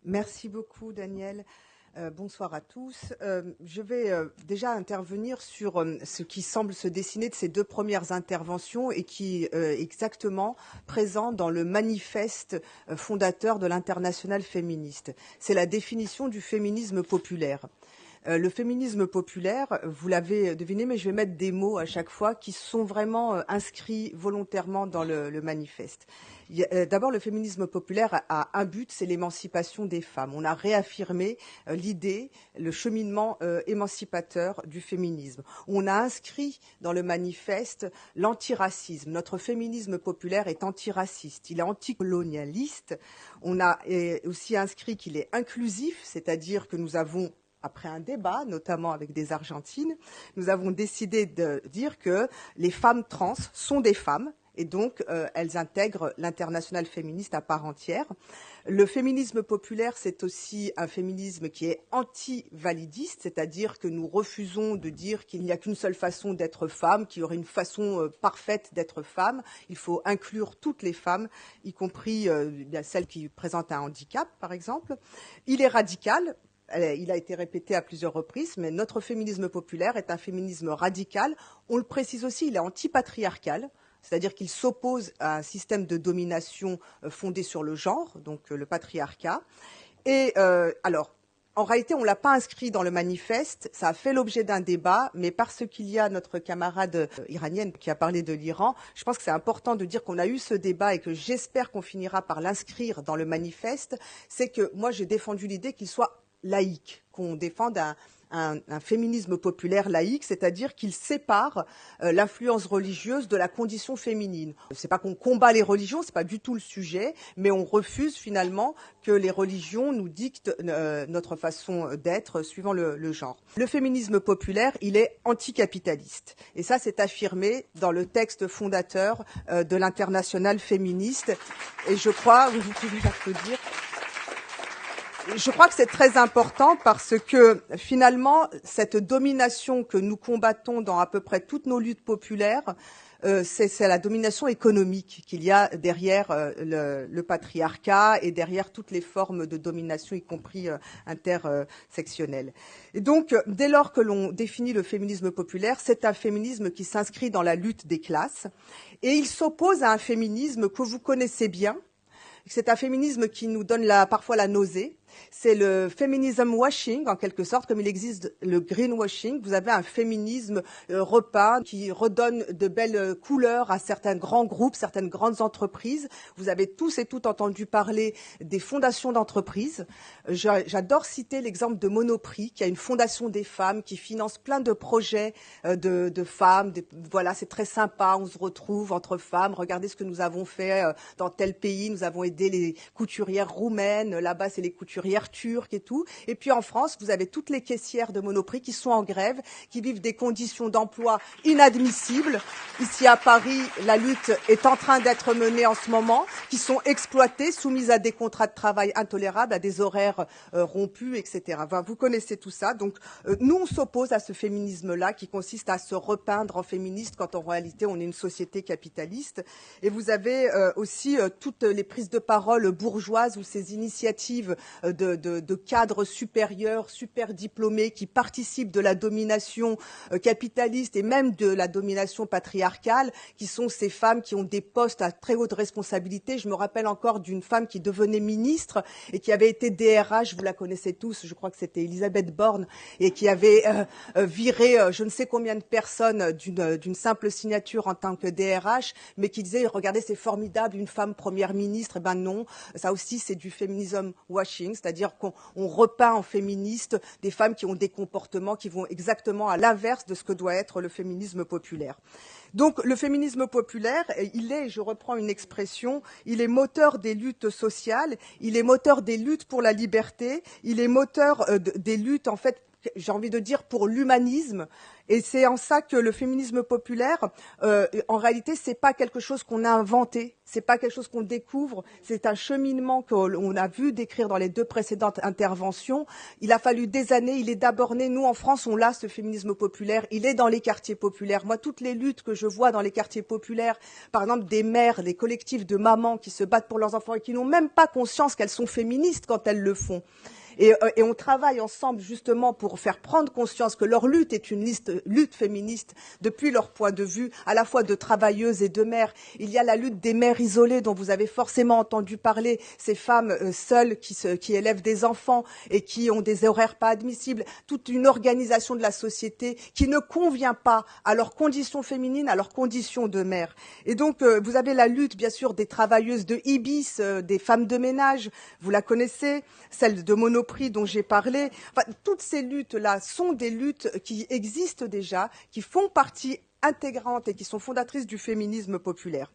Merci beaucoup, Daniel. Bonsoir à tous. Je vais déjà intervenir sur ce qui semble se dessiner de ces deux premières interventions et qui est exactement présent dans le manifeste fondateur de l'Internationale féministe. C'est la définition du féminisme populaire. Le féminisme populaire, vous l'avez deviné, mais je vais mettre des mots à chaque fois qui sont vraiment inscrits volontairement dans le manifeste. D'abord, le féminisme populaire a un but, c'est l'émancipation des femmes. On a réaffirmé l'idée, le cheminement émancipateur du féminisme. On a inscrit dans le manifeste l'antiracisme. Notre féminisme populaire est antiraciste, il est anticolonialiste. On a aussi inscrit qu'il est inclusif, c'est-à-dire que nous avons, après un débat, notamment avec des Argentines, nous avons décidé de dire que les femmes trans sont des femmes et donc elles intègrent l'internationale féministe à part entière. Le féminisme populaire, c'est aussi un féminisme qui est anti-validiste, c'est-à-dire que nous refusons de dire qu'il n'y a qu'une seule façon d'être femme, qu'il y aurait une façon parfaite d'être femme. Il faut inclure toutes les femmes, y compris celles qui présentent un handicap, par exemple. Il est radical. Il a été répété à plusieurs reprises, mais notre féminisme populaire est un féminisme radical. On le précise aussi, il est antipatriarcal, c'est-à-dire qu'il s'oppose à un système de domination fondé sur le genre, donc le patriarcat. Et alors, en réalité, on ne l'a pas inscrit dans le manifeste, ça a fait l'objet d'un débat, mais parce qu'il y a notre camarade iranienne qui a parlé de l'Iran, je pense que c'est important de dire qu'on a eu ce débat et que j'espère qu'on finira par l'inscrire dans le manifeste. C'est que moi, j'ai défendu l'idée qu'il soit laïque, qu'on défende un féminisme populaire laïque, c'est-à-dire qu'il sépare l'influence religieuse de la condition féminine. C'est pas qu'on combat les religions, c'est pas du tout le sujet, mais on refuse finalement que les religions nous dictent notre façon d'être suivant le genre. Le féminisme populaire, il est anticapitaliste. Et ça, c'est affirmé dans le texte fondateur de l'Internationale féministe. Et je crois, vous pouvez l'applaudir. Je crois que c'est très important parce que finalement, cette domination que nous combattons dans à peu près toutes nos luttes populaires, c'est la domination économique qu'il y a derrière le patriarcat et derrière toutes les formes de domination, y compris intersectionnelle. Et donc, dès lors que l'on définit le féminisme populaire, c'est un féminisme qui s'inscrit dans la lutte des classes et il s'oppose à un féminisme que vous connaissez bien. C'est un féminisme qui nous donne parfois la nausée. C'est le féminisme washing, en quelque sorte, comme il existe le greenwashing. Vous avez un féminisme repeint qui redonne de belles couleurs à certains grands groupes, certaines grandes entreprises. Vous avez tous et toutes entendu parler des fondations d'entreprises. J'adore citer l'exemple de Monoprix, qui a une fondation des femmes, qui finance plein de projets de femmes. Voilà, c'est très sympa, on se retrouve entre femmes. Regardez ce que nous avons fait dans tel pays. Nous avons aidé les couturières roumaines. Là-bas, c'est les couturières turques et tout. Et puis en France, vous avez toutes les caissières de Monoprix qui sont en grève, qui vivent des conditions d'emploi inadmissibles. Ici à Paris, la lutte est en train d'être menée en ce moment, qui sont exploitées, soumises à des contrats de travail intolérables, à des horaires rompus, etc. Enfin, vous connaissez tout ça. Donc nous, on s'oppose à ce féminisme-là qui consiste à se repeindre en féministe quand en réalité on est une société capitaliste. Et vous avez aussi toutes les prises de parole bourgeoises ou ces initiatives de cadres supérieurs, super diplômés, qui participent de la domination capitaliste et même de la domination patriarcale, qui sont ces femmes qui ont des postes à très haute responsabilité. Je me rappelle encore d'une femme qui devenait ministre et qui avait été DRH, vous la connaissez tous, je crois que c'était Elisabeth Borne, et qui avait viré je ne sais combien de personnes d'une simple signature en tant que DRH, mais qui disait, regardez, c'est formidable, une femme première ministre. Eh ben non, ça aussi c'est du féminisme washing, c'est-à-dire qu'on repeint en féministes des femmes qui ont des comportements qui vont exactement à l'inverse de ce que doit être le féminisme populaire. Donc le féminisme populaire, il est, je reprends une expression, il est moteur des luttes sociales, il est moteur des luttes pour la liberté, il est moteur des luttes en fait j'ai envie de dire, pour l'humanisme. Et c'est en ça que le féminisme populaire, en réalité, c'est pas quelque chose qu'on a inventé, c'est pas quelque chose qu'on découvre, c'est un cheminement qu'on a vu décrire dans les deux précédentes interventions. Il a fallu des années, il est d'abord né, nous en France, on l'a ce féminisme populaire, il est dans les quartiers populaires. Moi, toutes les luttes que je vois dans les quartiers populaires, par exemple des mères, des collectifs de mamans qui se battent pour leurs enfants et qui n'ont même pas conscience qu'elles sont féministes quand elles le font. Et on travaille ensemble justement pour faire prendre conscience que leur lutte est une lutte féministe depuis leur point de vue, à la fois de travailleuses et de mères. Il y a la lutte des mères isolées dont vous avez forcément entendu parler, ces femmes seules qui élèvent des enfants et qui ont des horaires pas admissibles, toute une organisation de la société qui ne convient pas à leurs conditions féminines, à leurs conditions de mères. Et donc vous avez la lutte bien sûr des travailleuses de Ibis, des femmes de ménage, vous la connaissez, celle de Monoprix dont j'ai parlé. Enfin, toutes ces luttes-là sont des luttes qui existent déjà, qui font partie intégrante et qui sont fondatrices du féminisme populaire.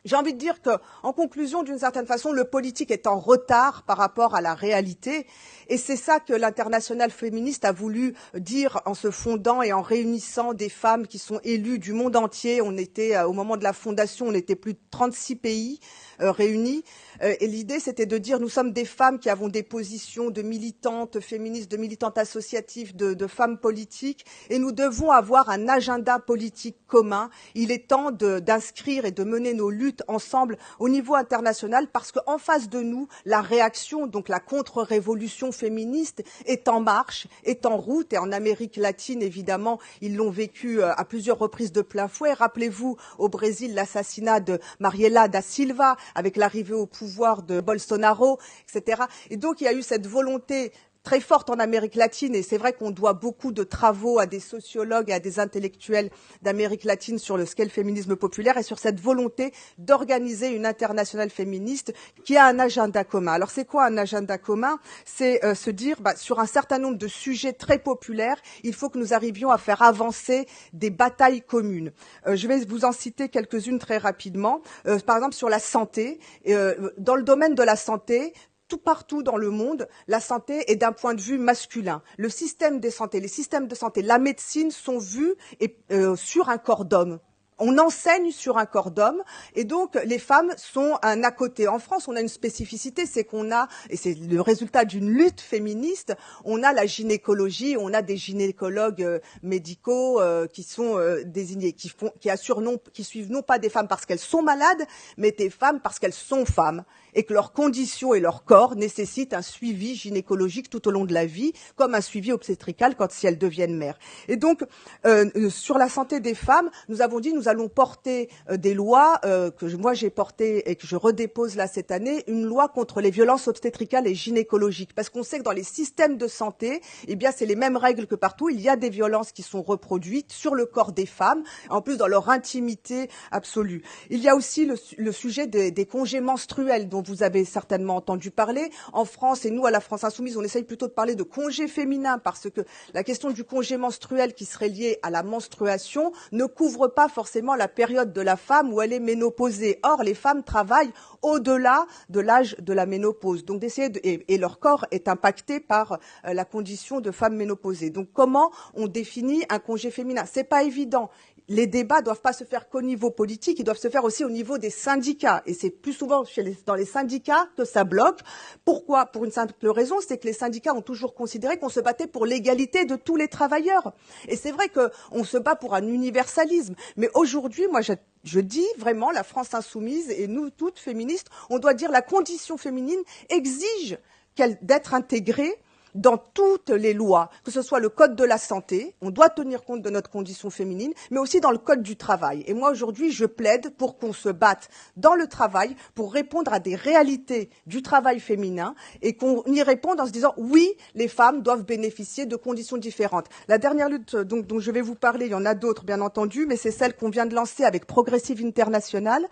J'ai envie de dire que, en conclusion, d'une certaine façon, le politique est en retard par rapport à la réalité. Et c'est ça que l'Internationale féministe a voulu dire en se fondant et en réunissant des femmes qui sont élues du monde entier. On était, au moment de la fondation, on était plus de 36 pays réunis. Et l'idée, c'était de dire, nous sommes des femmes qui avons des positions de militantes féministes, de militantes associatives, de femmes politiques. Et nous devons avoir un agenda politique commun. Il est temps d'inscrire et de mener nos luttes ensemble au niveau international parce qu'en face de nous, la réaction, donc la contre-révolution féministe est en marche, est en route. Et en Amérique latine, évidemment, ils l'ont vécu à plusieurs reprises de plein fouet. Rappelez-vous, au Brésil, l'assassinat de Mariela da Silva avec l'arrivée au pouvoir de Bolsonaro, etc. Et donc, il y a eu cette volonté très forte en Amérique latine, et c'est vrai qu'on doit beaucoup de travaux à des sociologues et à des intellectuels d'Amérique latine sur ce qu'est le féminisme populaire et sur cette volonté d'organiser une internationale féministe qui a un agenda commun. Alors c'est quoi un agenda commun? C'est se dire, sur un certain nombre de sujets très populaires, il faut que nous arrivions à faire avancer des batailles communes. Je vais vous en citer quelques-unes très rapidement. Par exemple, sur la santé. Dans le domaine de la santé, tout partout dans le monde, la santé est d'un point de vue masculin. Le système de santé, les systèmes de santé, la médecine sont vus sur un corps d'homme. On enseigne sur un corps d'homme et donc les femmes sont un à côté. En France, on a une spécificité, c'est qu'on a, et c'est le résultat d'une lutte féministe, on a la gynécologie, on a des gynécologues médicaux qui sont désignés, qui suivent non pas des femmes parce qu'elles sont malades, mais des femmes parce qu'elles sont femmes et que leurs conditions et leur corps nécessitent un suivi gynécologique tout au long de la vie, comme un suivi obstétrical si elles deviennent mères. Et donc, sur la santé des femmes, nous avons dit nous allons porter des lois que moi j'ai portées et que je redépose là cette année, une loi contre les violences obstétricales et gynécologiques, parce qu'on sait que dans les systèmes de santé, eh bien c'est les mêmes règles que partout. Il y a des violences qui sont reproduites sur le corps des femmes, en plus dans leur intimité absolue. Il y a aussi le sujet des congés menstruels dont vous avez certainement entendu parler. En France, et nous à la France Insoumise, on essaye plutôt de parler de congés féminins parce que la question du congé menstruel qui serait lié à la menstruation ne couvre pas forcément la période de la femme où elle est ménopausée. Or, les femmes travaillent au-delà de l'âge de la ménopause. Donc, et leur corps est impacté par la condition de femme ménopausée. Donc, comment on définit un congé féminin? C'est pas évident. Les débats doivent pas se faire qu'au niveau politique, ils doivent se faire aussi au niveau des syndicats. Et c'est plus souvent dans les syndicats que ça bloque. Pourquoi? Pour une simple raison, c'est que les syndicats ont toujours considéré qu'on se battait pour l'égalité de tous les travailleurs. Et c'est vrai qu'on se bat pour un universalisme. Mais aujourd'hui, moi, je dis vraiment, la France Insoumise et nous toutes féministes, on doit dire la condition féminine exige d'être intégrée dans toutes les lois, que ce soit le code de la santé, on doit tenir compte de notre condition féminine, mais aussi dans le code du travail. Et moi, aujourd'hui, je plaide pour qu'on se batte dans le travail pour répondre à des réalités du travail féminin et qu'on y réponde en se disant, oui, les femmes doivent bénéficier de conditions différentes. La dernière lutte dont je vais vous parler, il y en a d'autres, bien entendu, mais c'est celle qu'on vient de lancer avec Progressive International,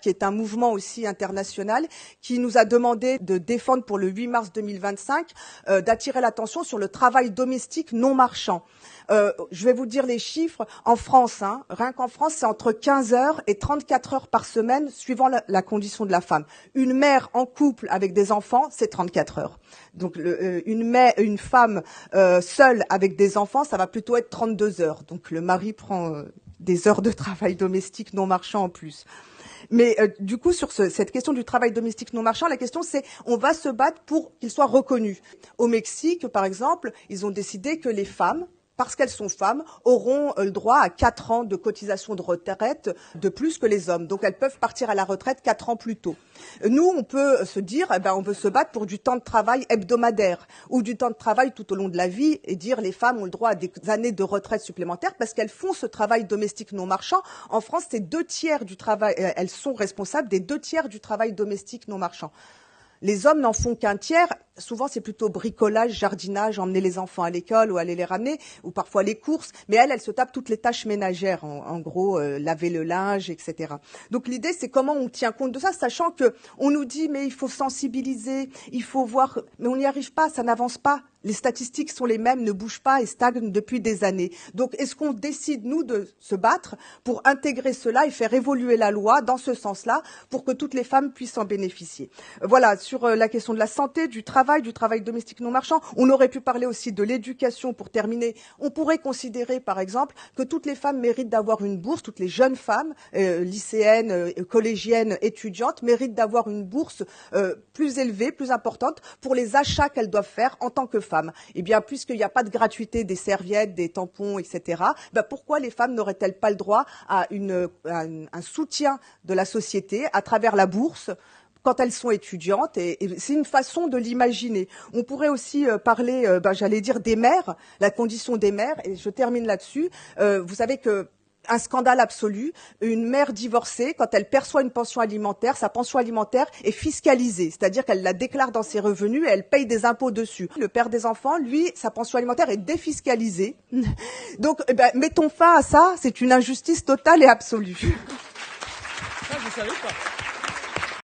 qui est un mouvement aussi international, qui nous a demandé de défendre pour le 8 mars 2025 d'attirer l'attention sur le travail domestique non marchand. Je vais vous dire les chiffres. En France, rien qu'en France, c'est entre 15 heures et 34 heures par semaine, suivant la condition de la femme. Une mère en couple avec des enfants, c'est 34 heures. Donc une femme seule avec des enfants, ça va plutôt être 32 heures. Donc le mari prend des heures de travail domestique non marchand en plus. Mais du coup, sur cette question du travail domestique non marchand, la question c'est, on va se battre pour qu'il soit reconnu. Au Mexique, par exemple, ils ont décidé que les femmes, parce qu'elles sont femmes, auront le droit à 4 ans de cotisation de retraite de plus que les hommes. Donc elles peuvent partir à la retraite 4 ans plus tôt. Nous, on peut se dire, on veut se battre pour du temps de travail hebdomadaire ou du temps de travail tout au long de la vie et dire les femmes ont le droit à des années de retraite supplémentaires parce qu'elles font ce travail domestique non marchand. En France, c'est 2/3 du travail, elles sont responsables des 2/3 du travail domestique non marchand. Les hommes n'en font qu'un tiers. Souvent, c'est plutôt bricolage, jardinage, emmener les enfants à l'école ou aller les ramener, ou parfois les courses. Mais elles se tapent toutes les tâches ménagères, en gros, laver le linge, etc. Donc l'idée, c'est comment on tient compte de ça, sachant que on nous dit, mais il faut sensibiliser, il faut voir, mais on n'y arrive pas, ça n'avance pas. Les statistiques sont les mêmes, ne bougent pas et stagnent depuis des années. Donc, est-ce qu'on décide, nous, de se battre pour intégrer cela et faire évoluer la loi dans ce sens-là pour que toutes les femmes puissent en bénéficier? Voilà, sur la question de la santé, du travail domestique non marchand, on aurait pu parler aussi de l'éducation pour terminer. On pourrait considérer, par exemple, que toutes les femmes méritent d'avoir une bourse, toutes les jeunes femmes, lycéennes, collégiennes, étudiantes, méritent d'avoir une bourse plus élevée, plus importante pour les achats qu'elles doivent faire en tant que femmes. Eh bien, puisqu'il n'y a pas de gratuité des serviettes, des tampons, etc., pourquoi les femmes n'auraient-elles pas le droit à un soutien de la société à travers la bourse quand elles sont étudiantes, et c'est une façon de l'imaginer. On pourrait aussi parler, j'allais dire, des mères, la condition des mères, et je termine là-dessus. Vous savez que un scandale absolu, une mère divorcée, quand elle perçoit une pension alimentaire, sa pension alimentaire est fiscalisée, c'est-à-dire qu'elle la déclare dans ses revenus et elle paye des impôts dessus. Le père des enfants, lui, sa pension alimentaire est défiscalisée. Donc, mettons fin à ça, c'est une injustice totale et absolue. Ça, je savais pas.